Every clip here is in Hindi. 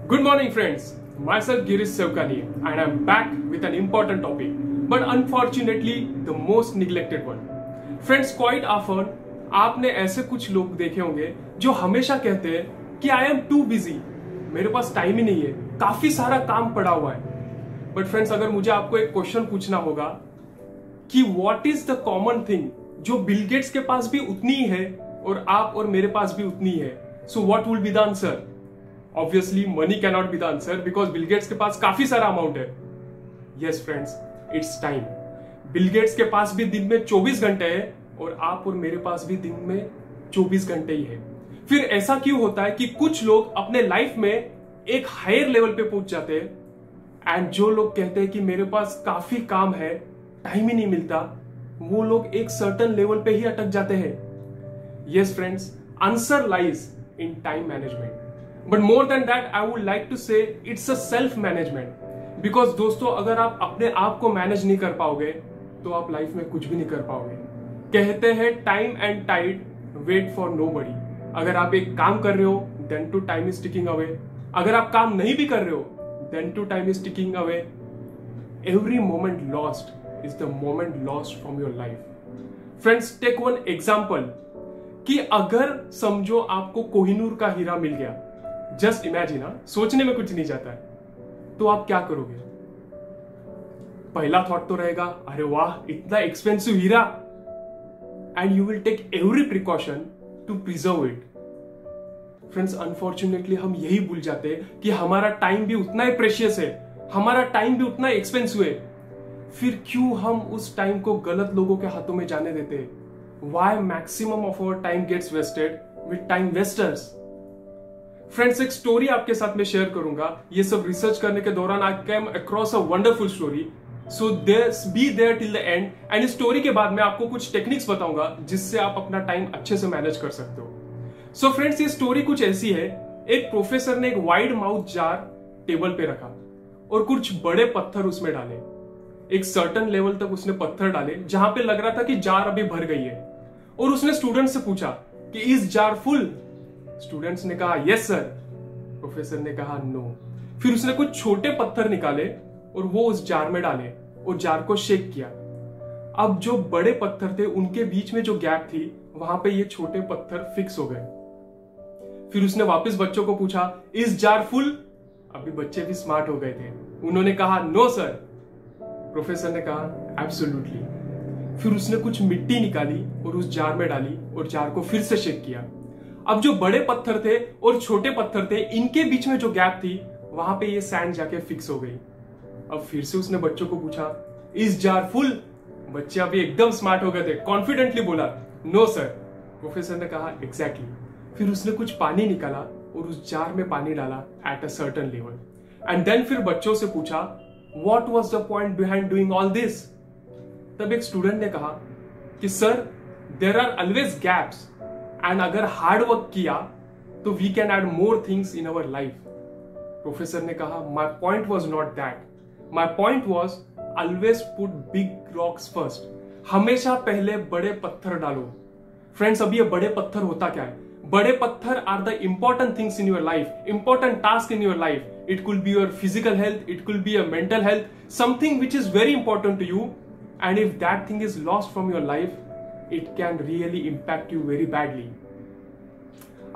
Good morning, friends. Myself Girish Sevkani, and I'm back with an important topic, but unfortunately the most neglected one. Friends, quite often आपने ऐसे कुछ लोग देखे होंगे जो हमेशा कहते हैं कि I am too busy, मेरे पास टाइम ही नहीं है, काफी सारा काम पड़ा हुआ है. बट फ्रेंड्स, अगर मुझे आपको एक क्वेश्चन पूछना होगा कि what is the common thing जो बिल गेट्स के पास भी उतनी ही है और आप और मेरे पास भी उतनी है, so what will be the answer? Obviously money can not be the answer because Bill Gates के पास काफी सारा अमाउंट है. Yes friends, it's time. Bill Gates के पास भी दिन में 24 घंटे है और आप और मेरे पास भी दिन में 24 घंटे ही है. फिर ऐसा क्यों होता है कि कुछ लोग अपने लाइफ में एक हायर लेवल पे पहुंच जाते हैं एंड जो लोग कहते हैं कि मेरे पास काफी काम है, टाइम ही नहीं मिलता, वो लोग एक सर्टेन लेवल पे ही अटक जाते हैं. Yes friends, answer lies in time management. But more than that I would like to say it's a self management. Because दोस्तों, अगर आप अपने आप को मैनेज नहीं कर पाओगे तो आप लाइफ में कुछ भी नहीं कर पाओगे. कहते हैं time and tide wait for nobody. अगर आप एक काम कर रहे हो then too time is ticking away. अगर आप काम नहीं भी कर रहे हो then too time is ticking away. Every moment lost is the moment lost from your life. Friends, take one example कि अगर समझो आपको कोहिनूर का हीरा मिल गया, जस्ट इमेजिन, सोचने में कुछ नहीं जाता है, तो आप क्या करोगे? पहला थॉट तो रहेगा, अरे वाह, इतना एक्सपेंसिव हीरा, and you will take every precaution to preserve it. Friends, unfortunately हम यही भूल जाते हैं कि हमारा टाइम भी उतना ही प्रेशियस है, हमारा टाइम भी उतना ही एक्सपेंसिव है. फिर क्यों हम उस टाइम को गलत लोगों के हाथों में जाने देते हैं? Why maximum of our time gets wasted with time wasters? Friends, एक स्टोरी आपके साथ में शेयर करूंगा. ये सब रिसर्च करने के दौरान I came across a wonderful story. So be there till the end. And इस स्टोरी के बाद मैं आपको कुछ टेक्निक्स बताऊंगा जिससे आप अपना टाइम अच्छे से मैनेज कर सकते हो. सो फ्रेंड्स, ये स्टोरी कुछ ऐसी है. एक प्रोफेसर ने एक वाइड माउथ जार टेबल पे रखा और कुछ बड़े पत्थर उसमें डाले. एक सर्टेन लेवल तक उसने पत्थर डाले जहां पे लग रहा था कि जार अभी भर गई है, और उसने स्टूडेंट से पूछा कि इज जार फुल? स्टूडेंट्स ने कहा यस सर. प्रोफेसर ने कहा नो. फिर उसने कुछ छोटे पत्थर निकाले और वो उस जार में डाले और जार को शेक किया. अब जो बड़े पत्थर थे उनके बीच में जो गैप थी वहां पे ये छोटे पत्थर फिक्स हो गए. फिर उसने वापस बच्चों को पूछा इज जार फुल? अभी बच्चे भी स्मार्ट हो गए थे, उन्होंने कहा नो सर. प्रोफेसर ने कहा एब्सोल्युटली. फिर उसने कुछ मिट्टी निकाली और उस जार में डाली और जार को फिर से शेक किया. अब जो बड़े पत्थर थे और छोटे पत्थर थे, इनके बीच में जो गैप थी वहां पे ये सैंड जाके फिक्स हो गई. अब फिर से उसने बच्चों को पूछा इज जार फुल? बच्चे अभी एकदम स्मार्ट हो गए थे, कॉन्फिडेंटली बोला नो सर. प्रोफेसर ने कहा एग्जैक्टली. फिर उसने कुछ पानी निकाला और उस जार में पानी डाला at a certain level. And then फिर बच्चों से पूछा What was the point behind doing all this? तब एक स्टूडेंट ने कहा कि sir, there are always gaps and अगर हार्ड वर्क किया तो we can add more things in our life. Professor ने कहा my point was not that. My point was always put big rocks first. हमेशा पहले बड़े पत्थर डालो. फ्रेंड्स, अब ये बड़े पत्थर होता क्या है? बड़े पत्थर are the important things in your life, important task in your life. It could be your physical health, it could be your mental health, something which is very important to you, and if that thing is lost from your life, it can really impact you very badly.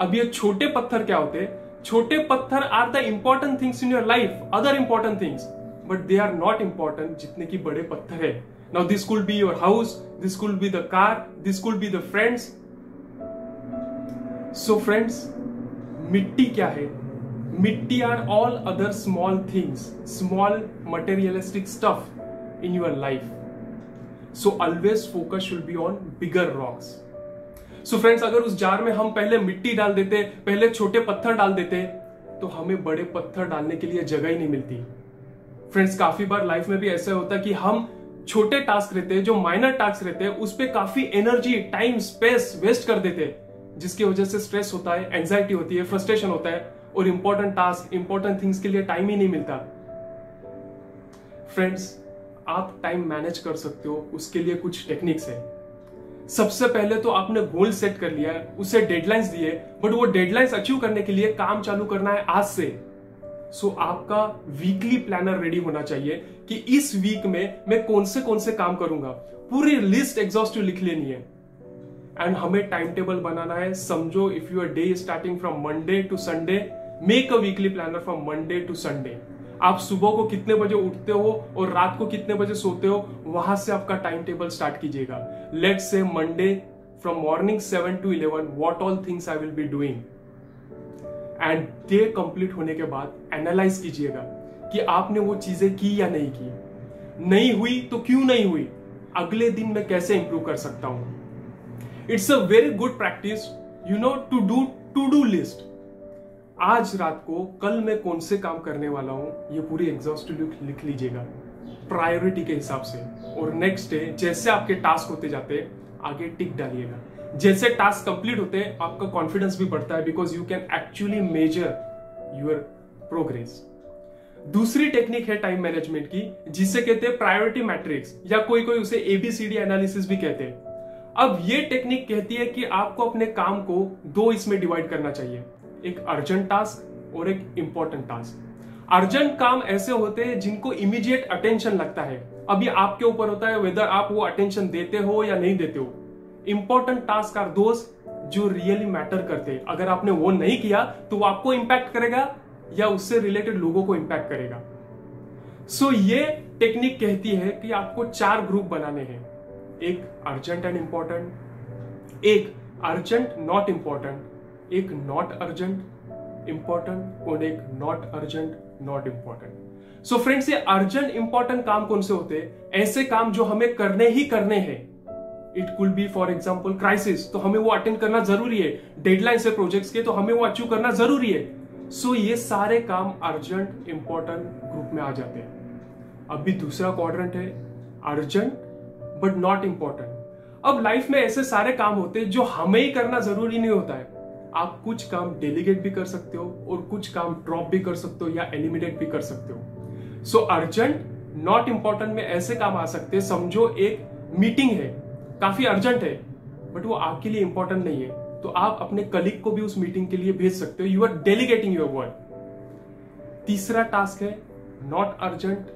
अब ये छोटे पत्थर क्या होते हैं? छोटे पत्थर are the important things in your life, other important things, but they are not important जितने की बड़े पत्थर है. Now this could be your house, this could be the car, this could be the friends. So friends, मिट्टी क्या है? मिट्टी are all other small things, small materialistic stuff in your life. So always focus should be on bigger rocks. So friends, अगर उस जार में हम पहले मिट्टी डाल देते, पहले छोटे पत्थर डाल देते, तो हमें बड़े पत्थर डालने के लिए जगह ही नहीं मिलती. फ्रेंड्स, काफी बार लाइफ में भी ऐसा होता है कि हम छोटे टास्क रहते हैं, जो माइनर टास्क रहते हैं, उस पर काफी एनर्जी, टाइम, स्पेस वेस्ट कर देते हैं, जिसकी वजह से स्ट्रेस होता है, एंजाइटी होती है, फ्रस्ट्रेशन होता है और इंपॉर्टेंट टास्क, इंपॉर्टेंट थिंग्स के लिए टाइम ही नहीं मिलता. फ्रेंड्स, आप टाइम मैनेज कर सकते हो, उसके लिए कुछ टेक्निक्स है. सबसे पहले तो आपने गोल सेट कर लिया है, उसे डेडलाइंस दिए, बट वो डेडलाइंस अचीव करने के लिए काम चालू करना है आज से. सो आपका वीकली प्लानर रेडी होना चाहिए कि इस वीक में मैं कौन से काम करूंगा, पूरी लिस्ट एग्जॉस्टिव लिख लेनी है। एंड हमें टाइम टेबल बनाना है। समझो if your day starting from Monday to Sunday, make a weekly planner from Monday to Sunday. आप सुबह को कितने बजे उठते हो और रात को कितने बजे सोते हो, वहां से आपका टाइम टेबल स्टार्ट कीजिएगा। Let's say Monday from morning 7 to 11 what all things I will be doing. And day complete होने के बाद एनालाइज कीजिएगा कि आपने वो चीजें की या नहीं की, नहीं हुई तो क्यों नहीं हुई, अगले दिन मैं कैसे इंप्रूव कर सकता हूं। It's a very good practice to do list. आज रात को कल मैं कौन से काम करने वाला हूं, ये पूरी एग्जॉस्टिव लिख लीजिएगा प्रायोरिटी के हिसाब से। और नेक्स्ट डे जैसे आपके टास्क होते जाते आगे टिक डालिएगा। जैसे टास्क कंप्लीट होते हैं आपका कॉन्फिडेंस भी बढ़ता है, because you can actually major your progress. दूसरी टेक्निक है टाइम मैनेजमेंट की, जिसे कहते हैं प्रायोरिटी मैट्रिक्स, या कोई उसे एबीसीडी एनालिसिस भी कहते हैं। अब ये टेक्निक कहती है कि आपको अपने काम को दो इसमें डिवाइड करना चाहिए, एक अर्जेंट टास्क और एक इंपॉर्टेंट टास्क। अर्जेंट काम ऐसे होते हैं जिनको इमीडिएट अटेंशन लगता है, अभी आपके ऊपर होता है वेदर आप वो अटेंशन देते हो या नहीं देते हो। इंपॉर्टेंट टास्क आर दोस जो रियली मैटर करते हैं। अगर आपने वो नहीं किया तो वो आपको इंपैक्ट करेगा या उससे रिलेटेड लोगों को इंपैक्ट करेगा। सो ये टेक्निक कहती है कि आपको 4 ग्रुप बनाने हैं, एक अर्जेंट एंड इंपॉर्टेंट, एक अर्जेंट नॉट इंपॉर्टेंट, एक नॉट अर्जेंट इंपॉर्टेंट और एक not urgent not important. So friends, ये अर्जेंट इंपॉर्टेंट काम कौन से होते हैं? ऐसे काम जो हमें करने ही करने हैं। It could be for example crisis, तो हमें वो अटेंड करना जरूरी है। डेडलाइन से प्रोजेक्ट्स के, तो हमें वो अचीव करना जरूरी है। सो ये सारे काम अर्जेंट इंपॉर्टेंट ग्रुप में आ जाते हैं। अभी दूसरा क्वाड्रेंट है अर्जेंट बट नॉट इंपॉर्टेंट। अब लाइफ में ऐसे सारे काम होते हैं जो हमें ही करना जरूरी नहीं होता है। आप कुछ काम डेलीगेट भी कर सकते हो और कुछ काम ड्रॉप भी कर सकते हो या एलिमिनेट भी कर सकते हो। सो अर्जेंट नॉट इंपॉर्टेंट में ऐसे काम आ सकते हैं, समझो एक मीटिंग है, काफी अर्जेंट है बट वो आपके लिए इंपॉर्टेंट नहीं है, तो आप अपने कलीग को भी उस मीटिंग के लिए भेज सकते हो। You are delegating your work. तीसरा टास्क है नॉट अर्जेंट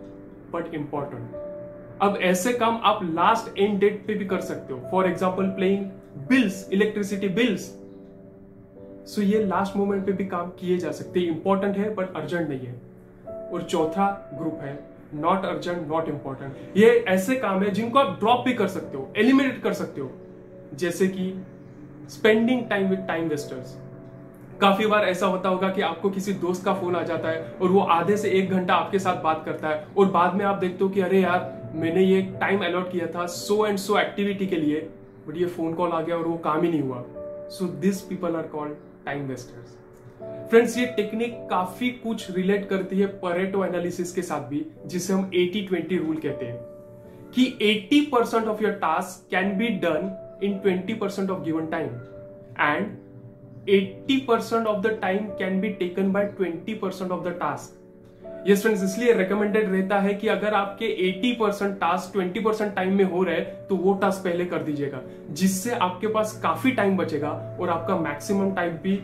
बट इंपॉर्टेंट। अब ऐसे काम आप लास्ट एंड डेट पे भी कर सकते हो। For example playing bills, electricity bills. So ये लास्ट मोमेंट पे भी काम किए जा सकते हैं, इंपॉर्टेंट है बट अर्जेंट नहीं है। और चौथा ग्रुप है नॉट अर्जेंट नॉट इंपॉर्टेंट। ये ऐसे काम है जिनको आप ड्रॉप भी कर सकते हो, एलिमिनेट कर सकते हो, जैसे कि spending time with time wasters. काफी बार ऐसा होता होगा कि आपको किसी दोस्त का फोन आ जाता है और वो आधे से 1 घंटा आपके साथ बात करता है और बाद में आप देखते हो कि अरे यार मैंने ये टाइम अलॉट किया था सो एंड सो एक्टिविटी के लिए, बट ये फोन कॉल आ गया और वो काम ही नहीं हुआ। So this people are called time wasters. Friends, ये टेक्निक काफी कुछ रिलेट करती है परेटो एनालिसिस के साथ भी, जिसे हम 80-20 रूल कहते हैं, कि 80% of your task can be done in 20% of given time and 80% of the time can be taken by 20% of the task. Yes friends, इसलिए रिकमेंडेड रहता है कि अगर आपके 80% टास्क 20% टाइम में हो रहे तो वो टास्क पहले कर दीजिएगा, जिससे आपके पास काफी टाइम बचेगा और आपका मैक्सिमम टाइम भी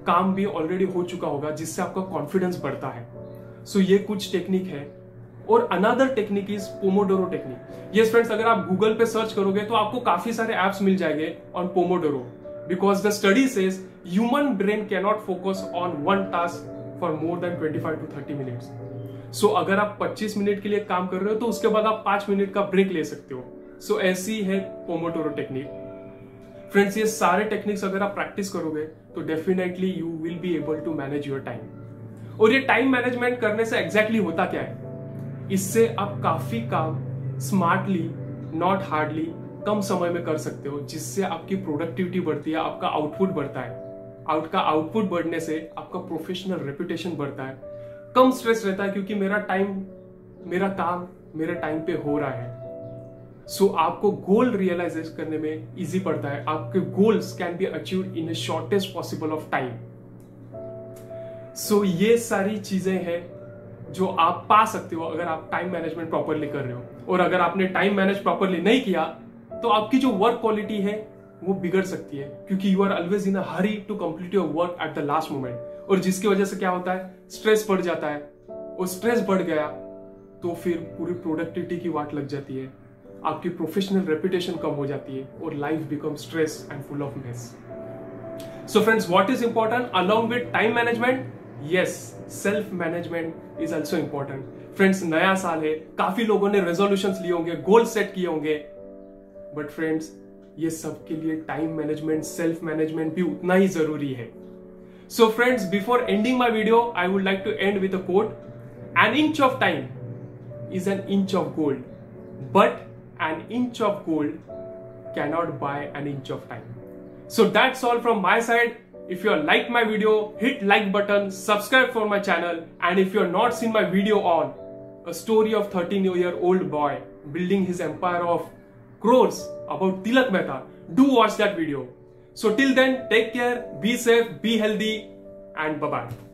काम भी ऑलरेडी हो चुका होगा, जिससे आपका कॉन्फिडेंस बढ़ता है। सो ये कुछ टेक्निक है। और another technique is Pomodoro technique. Yes friends, अगर आप गूगल पे सर्च करोगे तो आपको काफी सारे एप्स मिल जाएंगे on pomodoro, because the study says human brain can not focus on one task for more than 25 to 30 minutes. So अगर आप 25 मिनट के लिए काम कर रहे हो तो उसके बाद आप 5 मिनट का ब्रेक ले सकते हो। सो ऐसी है पोमोडोरो टेक्निक। फ्रेंड्स, ये सारे टेक्निक्स अगर आप प्रैक्टिस करोगे तो definitely you will be able to manage your time. और ये टाइम मैनेजमेंट करने से एग्जैक्टली होता क्या है? इससे आप काफी काम स्मार्टली, नॉट हार्डली, कम समय में कर सकते हो, जिससे आपकी प्रोडक्टिविटी बढ़ती है, आपका आउटपुट बढ़ता है। आपका आउटपुट बढ़ने से आपका प्रोफेशनल रेपुटेशन बढ़ता है, कम स्ट्रेस रहता है क्योंकि मेरा काम मेरे टाइम पे हो रहा है। सो आपको गोल रियलाइज करने में इजी पड़ता है। आपके goals can be achieved in shortest possible of time. So ये सारी चीजें हैं जो आप पा सकते हो अगर आप टाइम मैनेजमेंट प्रॉपरली कर रहे हो। और अगर आपने टाइम मैनेज प्रॉपरली नहीं किया तो आपकी जो वर्क क्वालिटी है वो बिगड़ सकती है, क्योंकि you are always in a hurry to complete your work at the last moment. और जिसकी वजह से क्या होता है, स्ट्रेस बढ़ जाता है, और स्ट्रेस बढ़ गया तो फिर पूरी प्रोडक्टिविटी की वाट लग जाती है, आपकी प्रोफेशनल रेपुटेशन कम हो जाती है, और life become stress and full of mess. So friends, what is important along with time management? Yes, self management is also important. Friends, नया साल है, काफी लोगों ने रेजोल्यूशंस लिए होंगे, गोल सेट किए होंगे, बट फ्रेंड्स ये सब के लिए टाइम मैनेजमेंट, सेल्फ मैनेजमेंट भी उतना ही जरूरी है. So friends, before ending my video, I would like to end with a quote: an inch of time is an inch of gold, but an inch of gold cannot buy an inch of time. So that's all from my side. If you like my video, hit like button, subscribe for my channel, and if you have not seen my video on a story of 13-year-old boy building his empire of crores about Tilak Mehta, do watch that video. So till then, take care, be safe, be healthy, and bye-bye.